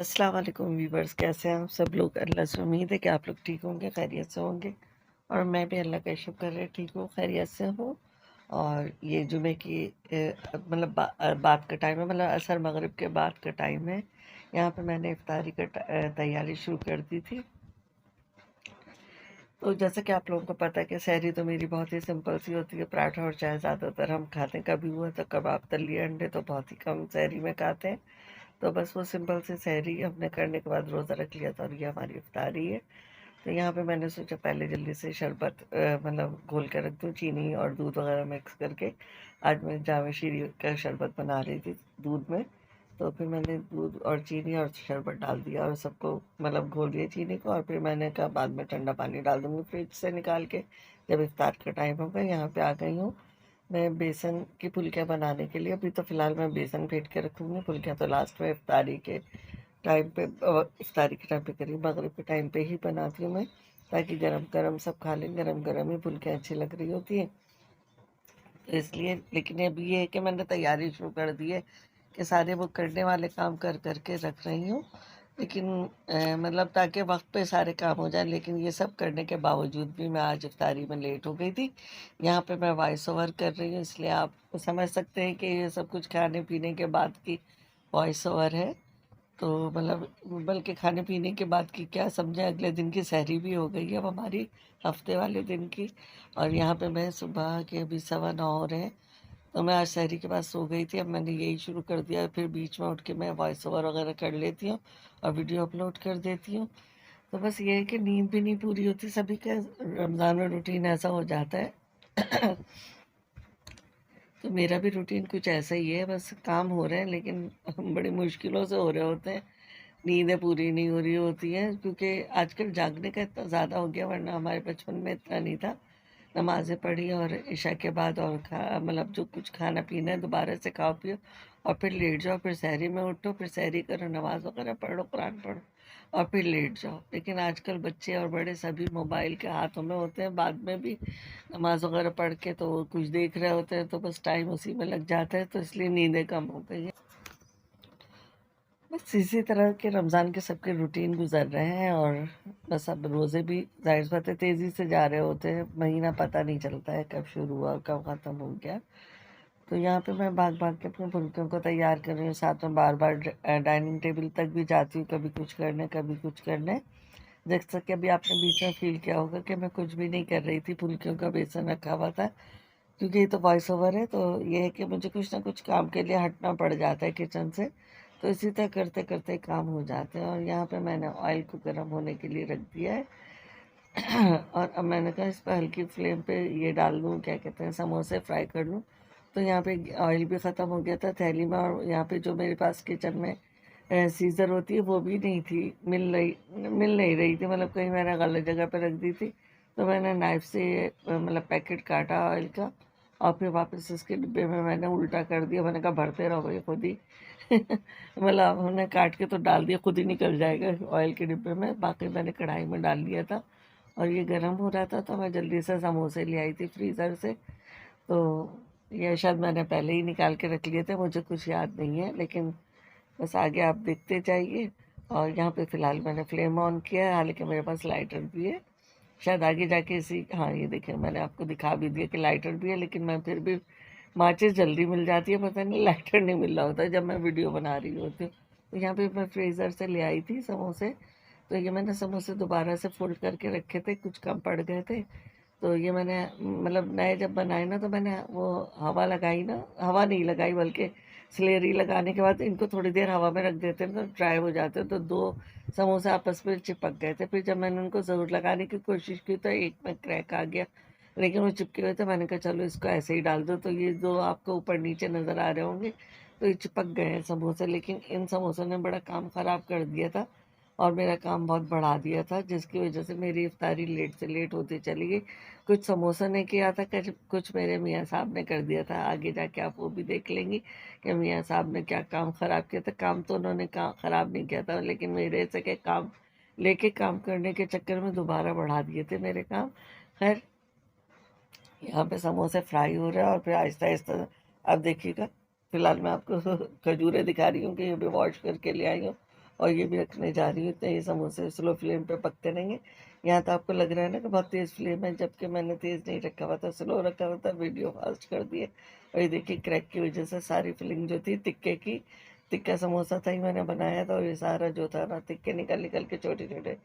अस्सलाम वालेकुम व्यूवर्स, कैसे हैं आप सब लोग। अल्लाह से उम्मीद है कि आप लोग ठीक होंगे, खैरियत से होंगे। और मैं भी अल्लाह का शुक्र है ठीक हूँ, खैरियत से हूँ। और ये जुमे की बात का टाइम है, मतलब असर मगरिब के बाद का टाइम है। यहाँ पे मैंने इफ्तारी का तैयारी शुरू कर दी थी। तो जैसे कि आप लोगों को पता है कि सहरी तो मेरी बहुत ही सिंपल सी होती है, पराठा और चाय ज़्यादातर हम खाते हैं। कभी हुआ तो कबाब, तली, अंडे तो बहुत ही कम सहरी में खाते हैं। तो बस वो सिंपल सी सहरी हमने करने के बाद रोज़ा रख लिया था और ये हमारी इफ्तारी है। तो यहाँ पे मैंने सोचा पहले जल्दी से शरबत घोल कर रख दूँ, चीनी और दूध वगैरह मिक्स करके। आज मैं जामे शीरी का शरबत बना रही थी दूध में। तो फिर मैंने दूध और चीनी और शरबत डाल दिया और सबको घोल दिया चीनी को। और फिर मैंने कहा बाद में ठंडा पानी डाल दूँगी फ्रिज से निकाल के जब इफ्तार का टाइम होगा। यहाँ पे आ गई हूँ मैं बेसन की फुल्कियाँ बनाने के लिए। अभी तो फ़िलहाल मैं बेसन फेंट के रखूँगी, फुल्कियाँ तो लास्ट में इफ्तारी के टाइम पे करीब मगरिब के टाइम पे ही बनाती हूँ मैं, ताकि गरम गरम सब खा लें। गरम गरम ही फुल्कियाँ अच्छी लग रही होती हैं, तो इसलिए। लेकिन अभी ये है कि मैंने तैयारी शुरू कर दी है कि सारे वो करने वाले काम कर करके रख रही हूँ। लेकिन ताकि वक्त पे सारे काम हो जाए। लेकिन ये सब करने के बावजूद भी मैं आज इफ्तारी में लेट हो गई थी। यहाँ पे मैं वॉइस ओवर कर रही हूँ, इसलिए आप समझ सकते हैं कि ये सब कुछ खाने पीने के बाद की वॉइस ओवर है। तो बल्कि खाने पीने के बाद की क्या समझे, अगले दिन की सहरी भी हो गई है अब हमारी, हफ्ते वाले दिन की। और यहाँ पे मैं सुबह के अभी 9:15 हो रहे हैं। तो मैं आज सहरी के बाद सो गई थी। अब मैंने यही शुरू कर दिया, फिर बीच में उठ के मैं वॉइस ओवर वगैरह कर लेती हूँ और वीडियो अपलोड कर देती हूँ। तो बस ये है कि नींद भी नहीं पूरी होती, सभी का रमज़ान में रूटीन ऐसा हो जाता है। तो मेरा भी रूटीन कुछ ऐसा ही है, बस काम हो रहे हैं लेकिन बड़ी मुश्किलों से हो रहे होते हैं। नींदें पूरी नहीं हो रही होती हैं, क्योंकि आजकल जागने का इतना ज़्यादा हो गया, वरना हमारे बचपन में इतना नहीं था। नमाज़ें पढ़ी और इशा के बाद और जो कुछ खाना पीना है दोबारा से खाओ पियो और फिर लेट जाओ। फिर सहरी में उठो, फिर सहरी करो, नमाज वगैरह पढ़ो, कुरान पढ़ो और फिर लेट जाओ। लेकिन आजकल बच्चे और बड़े सभी मोबाइल के हाथों में होते हैं। बाद में भी नमाज वगैरह पढ़ के तो वो कुछ देख रहे होते हैं, तो बस टाइम उसी में लग जाता है, तो इसलिए नींदें कम हो गई हैं। बस इसी तरह के रमज़ान के सबके रूटीन गुजर रहे हैं। और बस अब रोज़े भी जाहिर सी बात है तेज़ी से जा रहे होते हैं, महीना पता नहीं चलता है कब शुरू हुआ और कब ख़त्म हो गया। तो यहाँ पे मैं भाग भाग के अपने फुल्कियों को तैयार कर रही हूँ, साथ में बार बार डाइनिंग टेबल तक भी जाती हूँ, कभी कुछ करने कभी कुछ करने। जैसा कि अभी आपने बीच में फील किया होगा कि मैं कुछ भी नहीं कर रही थी, फुल्कियों का बेसन रखा हुआ था। क्योंकि ये तो वॉइस ओवर है, तो ये है कि मुझे कुछ ना कुछ काम के लिए हटना पड़ जाता है किचन से। तो इसी तरह करते करते काम हो जाते हैं। और यहाँ पे मैंने ऑयल को गर्म होने के लिए रख दिया है। और अब मैंने कहा इस पर हल्की फ्लेम पे ये डाल दूँ, क्या कहते हैं, समोसे फ्राई कर लूँ। तो यहाँ पे ऑयल भी ख़त्म हो गया था थैली में। और यहाँ पे जो मेरे पास किचन में सीज़र होती है वो भी नहीं थी, मिल नहीं रही थी, कहीं मैंने गलत जगह पे रख दी थी। तो मैंने नाइफ़ से पैकेट काटा ऑयल का और फिर वापस उसके डिब्बे में मैंने उल्टा कर दिया। मैंने कहा भरते रहो भाई खुद ही। हमने काट के तो डाल दिया, खुद ही निकल जाएगा ऑयल के डिब्बे में। बाकी मैंने कढ़ाई में डाल लिया था और ये गर्म हो रहा था, तो मैं जल्दी से समोसे ले आई थी फ्रीज़र से। तो ये शायद मैंने पहले ही निकाल के रख लिए थे, मुझे कुछ याद नहीं है। लेकिन बस आगे आप देखते जाइए। और यहाँ पे फ़िलहाल मैंने फ्लेम ऑन किया है, हालांकि मेरे पास लाइटर भी है। शायद आगे जाके इसी, हाँ ये देखिए मैंने आपको दिखा भी दिया कि लाइटर भी है। लेकिन मैं फिर भी, माचिस जल्दी मिल जाती है, पता नहीं लाइटर नहीं मिल रहा होता है जब मैं वीडियो बना रही होती हूँ। तो यहाँ पे मैं फ्रीज़र से ले आई थी समोसे। तो ये मैंने समोसे दोबारा से फोल्ड करके रखे थे, कुछ कम पड़ गए थे। तो ये मैंने नए जब बनाए ना, तो मैंने वो हवा लगाई ना, हवा नहीं लगाई बल्कि स्लेरी लगाने के बाद इनको थोड़ी देर हवा में रख देते हैं तो ड्राई हो जाते हैं। तो दो समोसे आपस में चिपक गए थे। फिर जब मैंने उनको ज़रूर लगाने की कोशिश की तो एक में क्रैक आ गया, लेकिन वो चिपके हुए थे। मैंने कहा चलो इसको ऐसे ही डाल दो। तो ये दो आपको ऊपर नीचे नज़र आ रहे होंगे, तो ये चिपक गए हैं समोसे। लेकिन इन समोसों ने बड़ा काम ख़राब कर दिया था और मेरा काम बहुत बढ़ा दिया था, जिसकी वजह से मेरी इफ्तारी लेट से लेट होती चली गई। कुछ समोसा ने किया था, कुछ मेरे मियाँ साहब ने कर दिया था। आगे जाके आप वो भी देख लेंगी कि मियाँ साहब ने क्या काम ख़राब किया था। काम तो उन्होंने काम ख़राब नहीं किया था, लेकिन मेरे से के काम लेके काम करने के चक्कर में दोबारा बढ़ा दिए थे मेरे काम। खैर, यहाँ पे समोसे फ्राई हो रहे हैं और फिर आहिस्ता आहिस्ता अब देखिएगा। फिलहाल मैं आपको खजूरें दिखा रही हूँ कि ये भी वॉश करके ले आई हूँ और ये भी रखने जा रही हूँ। इतने ये समोसे स्लो फ्लेम पे पकते रहेंगे। यहाँ तो आपको लग रहा है ना कि बहुत तेज़ फ्लेम है, जबकि मैंने तेज़ नहीं रखा हुआ था, स्लो रखा हुआ था, वीडियो फास्ट कर दिए। और ये देखिए क्रैक की वजह से सारी फिलिंग जो थी टिक्के की, टिक्का समोसा था ही मैंने बनाया था, और ये सारा जो था ना टिक्के निकल निकल के छोटे छोटे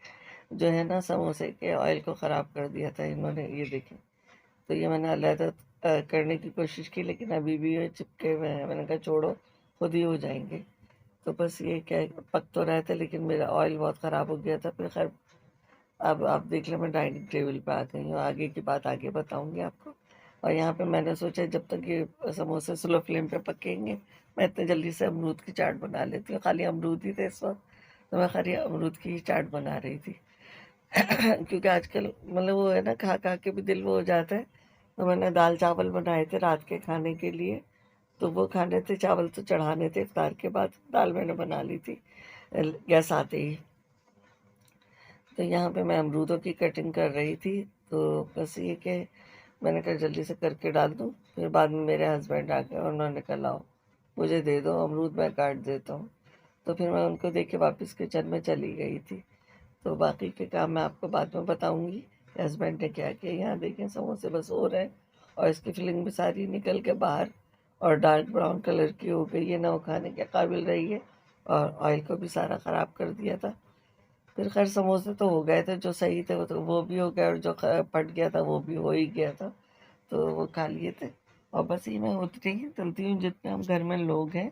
जो है ना समोसे के ऑयल को ख़राब कर दिया था इन्होंने। ये देखें, तो ये मैंने अलहदा करने की कोशिश की, लेकिन अभी भी ये चिपके हुए हैं। मैंने कहा छोड़ो, खुद ही हो जाएंगे। तो बस ये क्या है, पक तो रहे थे लेकिन मेरा ऑयल बहुत ख़राब हो गया था। फिर खैर अब आप देख लें, मैं डाइनिंग टेबल पे आ गई हूँ, आगे की बात आगे बताऊंगी आपको। और यहाँ पे मैंने सोचा जब तक ये समोसे स्लो फ्लेम पे पकेंगे, मैं इतने जल्दी से अमरूद की चाट बना लेती हूँ। खाली अमरूद ही थे इस वक्त, तो मैं खाली अमरूद की ही चाट बना रही थी। क्योंकि आजकल मतलब वो है ना, खा खा के भी दिल वो हो जाता है। तो मैंने दाल चावल बनाए थे रात के खाने के लिए, तो वो खाने थे, चावल तो चढ़ाने थे इफ्तार के बाद। दाल मैंने बना ली थी गैस आते ही। तो यहाँ पे मैं अमरूदों की कटिंग कर रही थी। तो बस ये कि मैंने कहा जल्दी से करके डाल दूँ। फिर बाद में मेरे हस्बैंड आ गए और उन्होंने कहा लाओ मुझे दे दो अमरूद, मैं काट देता हूँ। तो फिर मैं उनको देख के वापस किचन में चली गई थी। तो बाकी के काम मैं आपको बाद में बताऊंगी कि हस्बैंड ने क्या किया। यहाँ देखें समोसे बस हो रहे हैं, और इसकी फिलिंग भी सारी निकल के बाहर और डार्क ब्राउन कलर की हो गई है, ना वो खाने के काबिल रही है, और ऑयल को भी सारा ख़राब कर दिया था। फिर खैर समोसे तो हो गए थे, जो सही थे वो भी हो गए, और जो फट गया था वो भी हो ही गया था, तो वो खा लिए थे। और बस ही मैं उतनी ही तलती हूँ जितने हम घर में लोग हैं।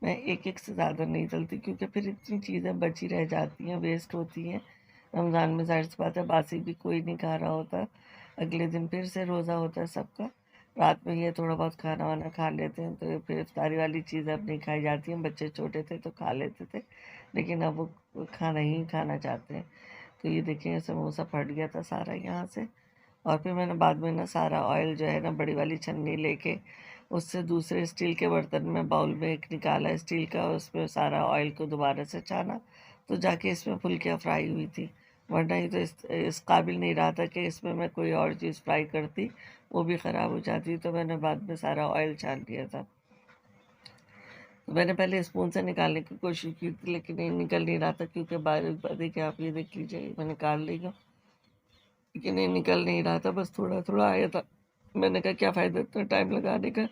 मैं एक एक से ज़्यादा नहीं तलती, क्योंकि फिर इतनी चीज़ें बची रह जाती हैं, वेस्ट होती हैं। रमज़ान में ज़ाहिर सी बात है बासी भी कोई नहीं खा रहा होता, अगले दिन फिर से रोज़ा होता है सबका। रात में ये थोड़ा बहुत खाना वाना खा लेते हैं, तो फिर इफ्तारी वाली चीज़ें अब नहीं खाई जाती हैं। बच्चे छोटे थे तो खा लेते थे, लेकिन अब वो खाना ही खाना चाहते हैं। तो ये देखिए समोसा फट गया था सारा यहाँ से। और फिर मैंने बाद में ना सारा ऑयल जो है ना बड़ी वाली छन्नी लेके उससे दूसरे स्टील के बर्तन में बाउल में एक निकाला स्टील का, उसमें सारा ऑयल को दोबारा से छाना, तो जाके इसमें फुल्कियाँ फ्राई हुई थी। वरना ही तो इस काबिल नहीं रहा था कि इसमें मैं कोई और चीज़ फ्राई करती, वो भी ख़राब हो जाती। तो मैंने बाद में सारा ऑयल छान लिया था। तो मैंने पहले स्पून से निकालने की कोशिश की थी, लेकिन ये निकल नहीं रहा था, क्योंकि बारीक देखिए आप, ये देख लीजिए मैं निकाल रही हूँ, लेकिन ये निकल नहीं रहा था, बस थोड़ा थोड़ा आया था। मैंने कहा क्या फ़ायदा इतना टाइम लगाने का,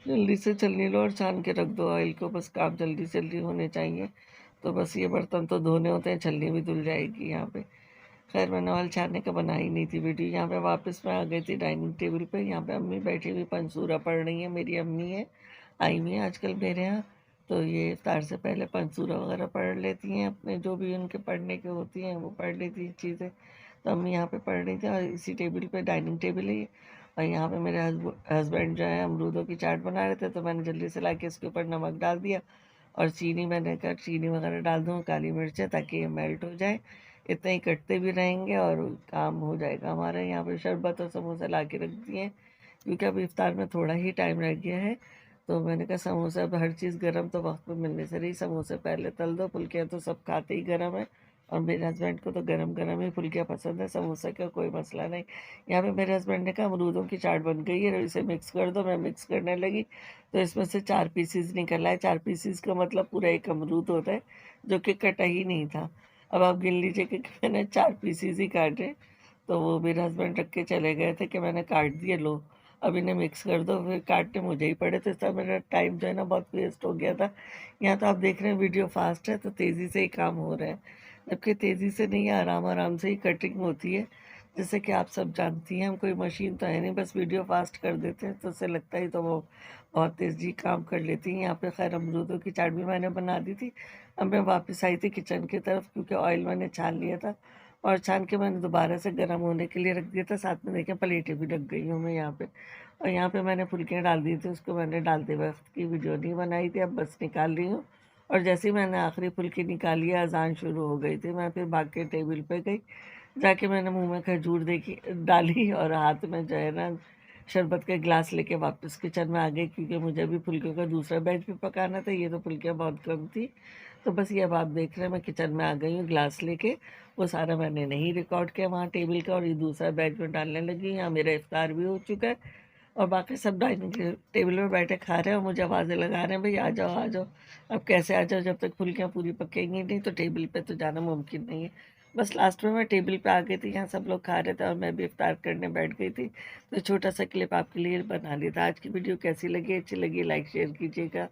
जल्दी से छलनी लो और छान के रख दो ऑयल को, बस काम जल्दी से जल्दी होने चाहिए। तो बस ये बर्तन तो धोने होते हैं, छलनी भी धुल जाएगी यहाँ पे। खैर मैंने ऑयल छानने का बनाई नहीं थी वीडियो। यहाँ पे वापस मैं आ गई थी डाइनिंग टेबल पे। यहाँ पे अम्मी बैठी हुई पंसूरा पढ़ रही है, मेरी अम्मी है, आई हुई है आजकल मेरे यहाँ। तो ये इफ्तार से पहले पंसूरा वगैरह पढ़ लेती हैं, अपने जो भी उनके पढ़ने के होती हैं वो पढ़ लेती हैं चीज़ें। तो अम्मी यहाँ पे पढ़ रही थी, और इसी टेबल पे डाइनिंग टेबल है ये। और यहाँ पे मेरे हस्बैंड जो है अमरूदों की चाट बना रहे थे, तो मैंने जल्दी से ला के इसके ऊपर नमक डाल दिया, और चीनी मैंने कहा चीनी वगैरह डाल दूँ, काली मिर्चें, ताकि ये मेल्ट हो जाए। इतना ही कटते भी रहेंगे और काम हो जाएगा हमारा। यहाँ पे शरबत और समोसा ला के रख दिए हैं, क्योंकि अब इफ्तार में थोड़ा ही टाइम रह गया है। तो मैंने कहा समोसा, अब हर चीज़ गर्म तो वक्त पे मिलने से रही, समोसे पहले तल दो, फुल्कियाँ तो सब खाते ही गर्म है, और मेरे हस्बैंड को तो गरम गरम ही फुल्कियाँ पसंद है, समोसा का कोई मसला नहीं। यहाँ पे मेरे हस्बैंड ने कहा अमरूदों की चाट बन गई है, इसे मिक्स कर दो। मैं मिक्स करने लगी, तो इसमें से 4 पीसीज निकल आए। 4 पीसीज का मतलब पूरा एक अमरूद होता है, जो कि कटा ही नहीं था। अब आप गिन लीजिए कि मैंने 4 पीसीज ही काटे। तो वो मेरे हस्बैंड रख के चले गए थे कि मैंने काट दिए, लो अब इन्हें मिक्स कर दो। फिर काटने मुझे ही पड़े, तो इसका मेरा टाइम जो है ना बहुत वेस्ट हो गया था। यहाँ तो आप देख रहे हैं वीडियो फास्ट है, तो तेज़ी से ही काम हो रहा है, जबकि तेज़ी से नहीं, आराम आराम से ही कटिंग होती है। जैसे कि आप सब जानती हैं, हम कोई मशीन तो है नहीं, बस वीडियो फास्ट कर देते हैं, तो उससे लगता ही तो वो बहुत तेज़ी काम कर लेती हैं। यहाँ पे खैर अमरूदों की चाट भी मैंने बना दी थी। अब मैं वापस आई थी किचन की तरफ, क्योंकि ऑयल मैंने छान लिया था, और छान के मैंने दोबारा से गर्म होने के लिए रख दिया था। साथ में देखें प्लेटें भी रख गई हूँ मैं यहाँ पे, और यहाँ पे मैंने फुल्कियाँ डाल दी थी, उसको मैंने डालते वक्त की वीडियो नहीं बनाई थी, अब बस निकाल रही हूँ। और जैसे ही मैंने आखिरी फुल्की निकाली, अजान शुरू हो गई थी, मैं फिर भाग के टेबल पे गई, जाके मैंने मुंह में खजूर देखी डाली, और हाथ में जो है ना शरबत का गिलास लेके वापस किचन में आ गई, क्योंकि मुझे भी फुल्कियों का दूसरा बैच भी पकाना था। ये तो फुल्कियाँ बहुत कम थी। तो बस ये अब आप देख रहे हैं, मैं किचन में आ गई हूँ गिलास लेके। वो सारा मैंने नहीं रिकॉर्ड किया वहाँ टेबल का, और ये दूसरा बैच में डालने लगी। यहाँ मेरा इफ्तार भी हो चुका है, और बाकी सब डाइनिंग टेबल पे बैठे खा रहे हैं और मुझे आवाज़ें लगा रहे हैं, भाई आ जाओ आ जाओ। अब कैसे आ जाओ, जब तक फुल्कियाँ पूरी पकेंगी नहीं तो टेबल पे तो जाना मुमकिन नहीं है। बस लास्ट में मैं टेबल पे आ गई थी, यहाँ सब लोग खा रहे थे और मैं भी इफ्तार करने बैठ गई थी, तो छोटा सा क्लिप आपके लिए बना लिया था। आज की वीडियो कैसी लगी, अच्छी लगी लाइक शेयर कीजिएगा।